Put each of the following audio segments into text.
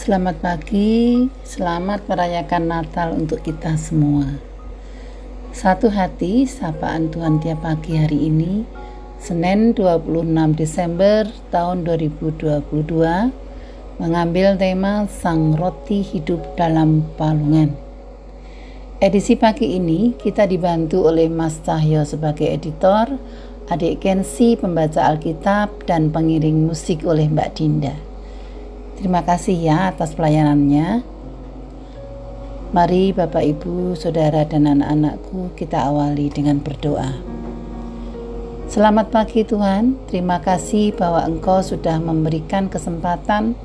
Selamat pagi, selamat merayakan Natal untuk kita semua. Satu hati, sapaan Tuhan tiap pagi hari ini, Senin 26 Desember tahun 2022, mengambil tema Sang Roti Hidup dalam Palungan. Edisi pagi ini kita dibantu oleh Mas Cahyo sebagai editor, adik Kensi pembaca Alkitab, dan pengiring musik oleh Mbak Dinda. Terima kasih ya atas pelayanannya. Mari Bapak Ibu, Saudara dan anak-anakku, kita awali dengan berdoa. Selamat pagi Tuhan, terima kasih bahwa Engkau sudah memberikan kesempatan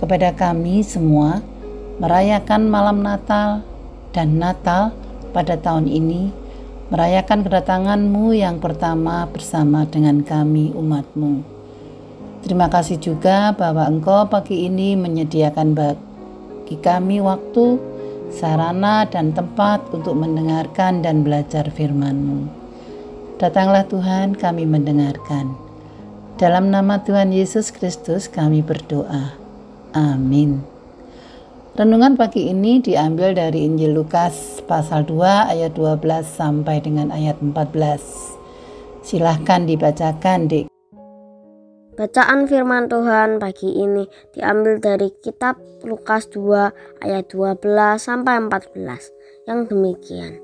kepada kami semua merayakan malam Natal dan Natal pada tahun ini, merayakan kedatangan-Mu yang pertama bersama dengan kami umat-Mu. Terima kasih juga bahwa Engkau pagi ini menyediakan bagi kami waktu, sarana, dan tempat untuk mendengarkan dan belajar firman-Mu. Datanglah Tuhan, kami mendengarkan. Dalam nama Tuhan Yesus Kristus kami berdoa. Amin. Renungan pagi ini diambil dari Injil Lukas pasal 2 ayat 12 sampai dengan ayat 14. Silahkan dibacakan, Dik. Bacaan firman Tuhan pagi ini diambil dari kitab Lukas 2 ayat 12 sampai 14 yang demikian.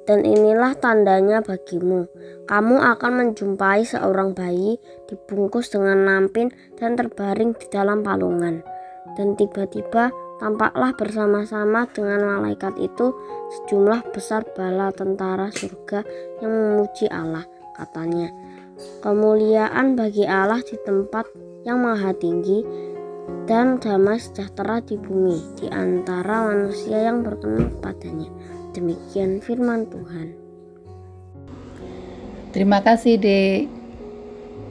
Dan inilah tandanya bagimu, kamu akan menjumpai seorang bayi dibungkus dengan lampin dan terbaring di dalam palungan. Dan tiba-tiba tampaklah bersama-sama dengan malaikat itu sejumlah besar bala tentara surga yang memuji Allah, katanya. Kemuliaan bagi Allah di tempat yang maha tinggi dan damai sejahtera di bumi di antara manusia yang berkenan kepadanya. Demikian firman Tuhan. Terima kasih, Dek.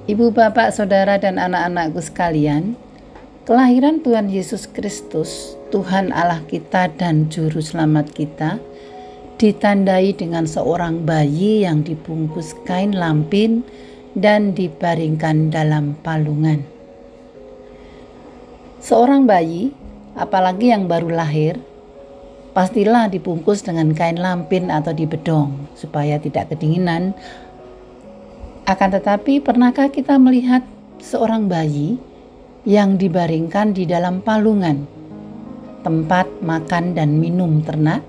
Ibu, Bapak, Saudara, dan anak-anakku sekalian, kelahiran Tuhan Yesus Kristus, Tuhan Allah kita dan Juru Selamat kita, ditandai dengan seorang bayi yang dibungkus kain lampin dan dibaringkan dalam palungan. Seorang bayi, apalagi yang baru lahir, pastilah dibungkus dengan kain lampin atau dibedong supaya tidak kedinginan. Akan tetapi, pernahkah kita melihat seorang bayi yang dibaringkan di dalam palungan, tempat makan dan minum ternak?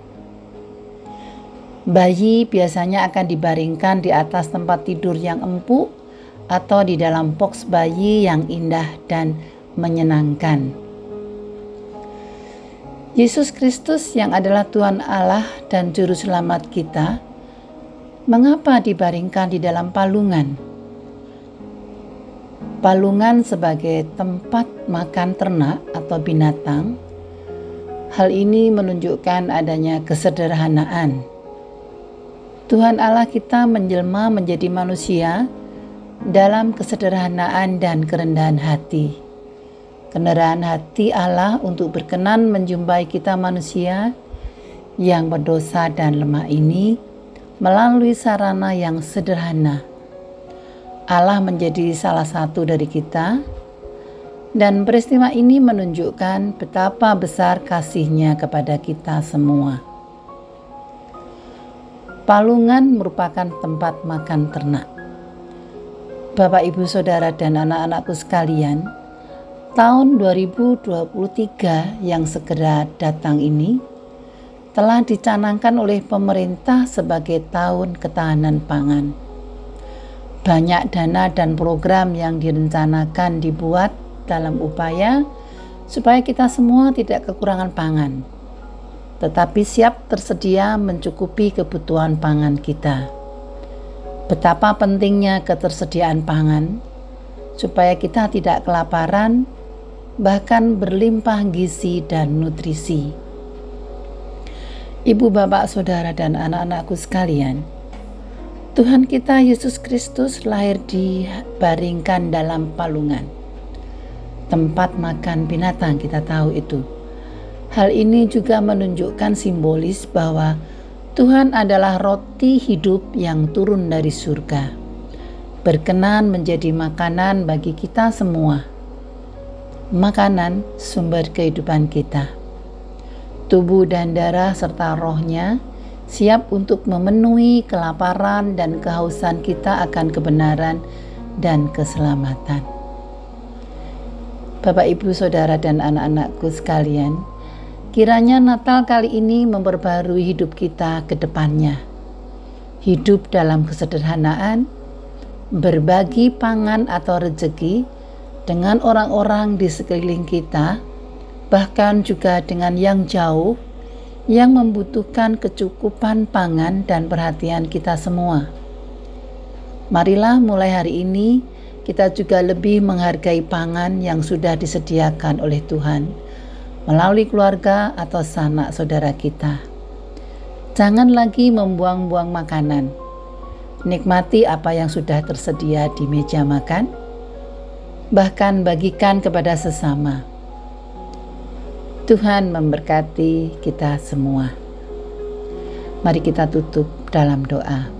Bayi biasanya akan dibaringkan di atas tempat tidur yang empuk atau di dalam box bayi yang indah dan menyenangkan. Yesus Kristus yang adalah Tuhan Allah dan Juru Selamat kita, mengapa dibaringkan di dalam palungan? Palungan sebagai tempat makan ternak atau binatang. Hal ini menunjukkan adanya kesederhanaan. Tuhan Allah kita menjelma menjadi manusia dalam kesederhanaan dan kerendahan hati. Kerendahan hati Allah untuk berkenan menjumpai kita manusia yang berdosa dan lemah ini melalui sarana yang sederhana. Allah menjadi salah satu dari kita, dan peristiwa ini menunjukkan betapa besar kasih-Nya kepada kita semua. Palungan merupakan tempat makan ternak. Bapak, Ibu, Saudara, dan anak-anakku sekalian, tahun 2023 yang segera datang ini telah dicanangkan oleh pemerintah sebagai tahun ketahanan pangan. Banyak dana dan program yang direncanakan dibuat dalam upaya supaya kita semua tidak kekurangan pangan, tetapi siap tersedia mencukupi kebutuhan pangan kita. Betapa pentingnya ketersediaan pangan supaya kita tidak kelaparan, bahkan berlimpah gizi dan nutrisi. Ibu, Bapak, Saudara, dan anak-anakku sekalian, Tuhan kita Yesus Kristus lahir dibaringkan dalam palungan, tempat makan binatang, kita tahu itu. Hal ini juga menunjukkan simbolis bahwa Tuhan adalah roti hidup yang turun dari surga, berkenan menjadi makanan bagi kita semua. makanan sumber kehidupan kita. Tubuh dan darah serta rohnya siap untuk memenuhi kelaparan dan kehausan kita akan kebenaran dan keselamatan. Bapak, Ibu, Saudara, dan anak-anakku sekalian, kiranya Natal kali ini memperbarui hidup kita ke depannya. Hidup dalam kesederhanaan, berbagi pangan atau rezeki dengan orang-orang di sekeliling kita, bahkan juga dengan yang jauh, yang membutuhkan kecukupan pangan dan perhatian kita semua. Marilah mulai hari ini kita juga lebih menghargai pangan yang sudah disediakan oleh Tuhan melalui keluarga atau sanak saudara kita. Jangan lagi membuang-buang makanan. Nikmati apa yang sudah tersedia di meja makan, bahkan bagikan kepada sesama. Tuhan memberkati kita semua. Mari kita tutup dalam doa.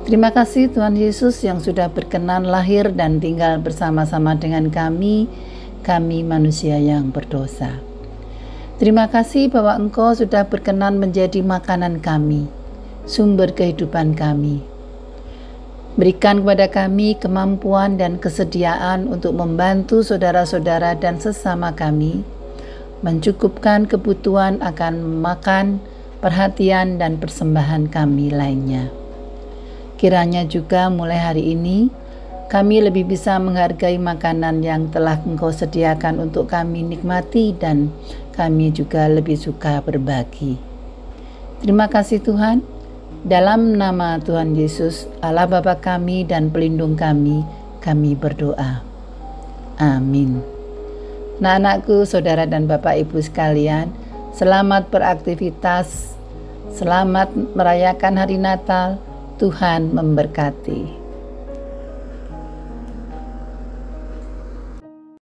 Terima kasih Tuhan Yesus yang sudah berkenan lahir dan tinggal bersama-sama dengan kami manusia yang berdosa. Terima kasih bahwa Engkau sudah berkenan menjadi makanan kami, sumber kehidupan kami. Berikan kepada kami kemampuan dan kesediaan untuk membantu saudara-saudara dan sesama kami, mencukupkan kebutuhan akan makan, perhatian, dan persembahan kami lainnya. Kiranya juga mulai hari ini, kami lebih bisa menghargai makanan yang telah Engkau sediakan untuk kami nikmati dan kami juga lebih suka berbagi. Terima kasih Tuhan. Dalam nama Tuhan Yesus, Allah Bapa kami dan pelindung kami berdoa. Amin. Nah, anakku, saudara dan Bapak Ibu sekalian, selamat beraktivitas, selamat merayakan hari Natal. Tuhan memberkati.